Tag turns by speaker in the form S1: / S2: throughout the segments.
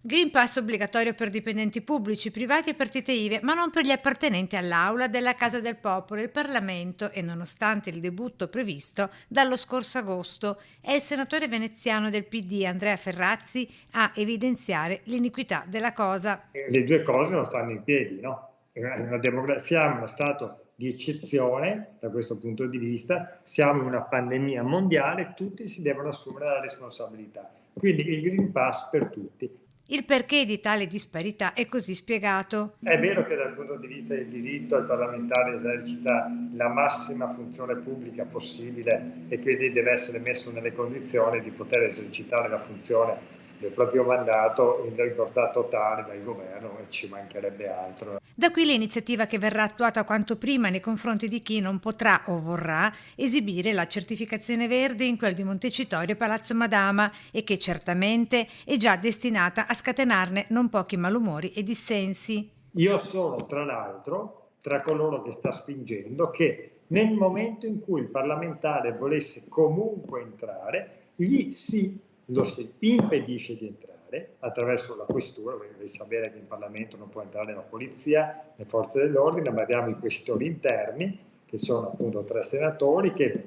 S1: Green Pass obbligatorio per dipendenti pubblici, privati e partite IVA, ma non per gli appartenenti all'Aula della Casa del Popolo, il Parlamento e nonostante il debutto previsto dallo scorso agosto. È il senatore veneziano del PD Andrea Ferrazzi a evidenziare l'iniquità della cosa.
S2: Le due cose non stanno in piedi, no? Una democrazia è uno Stato di eccezione da questo punto di vista, siamo in una pandemia mondiale, tutti si devono assumere la responsabilità. Quindi il Green Pass per tutti.
S1: Il perché di tale disparità è così spiegato.
S2: È vero che dal punto di vista del diritto il parlamentare esercita la massima funzione pubblica possibile e quindi deve essere messo nelle condizioni di poter esercitare la funzione del proprio mandato in libertà totale dal governo e ci mancherebbe altro.
S1: Da qui l'iniziativa che verrà attuata quanto prima nei confronti di chi non potrà o vorrà esibire la certificazione verde in quel di Montecitorio e Palazzo Madama e che certamente è già destinata a scatenarne non pochi malumori e dissensi.
S2: Io sono, tra l'altro, tra coloro che sta spingendo che nel momento in cui il parlamentare volesse comunque entrare, lo si impedisce di entrare attraverso la questura, perché devi sapere che in Parlamento non può entrare la polizia, le forze dell'ordine, ma abbiamo i questori interni, che sono appunto 3 senatori, che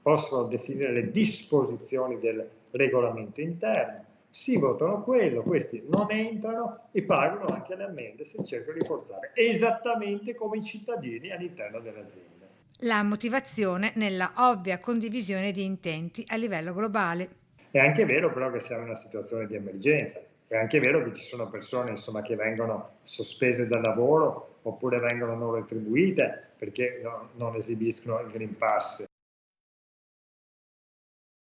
S2: possono definire le disposizioni del regolamento interno. Si votano quello, questi non entrano e pagano anche le ammende se cercano di forzare, esattamente come i cittadini all'interno dell'azienda.
S1: La motivazione nella ovvia condivisione di intenti a livello globale.
S2: È anche vero però che siamo in una situazione di emergenza, è anche vero che ci sono persone insomma, che vengono sospese dal lavoro oppure vengono non retribuite perché non esibiscono il Green Pass.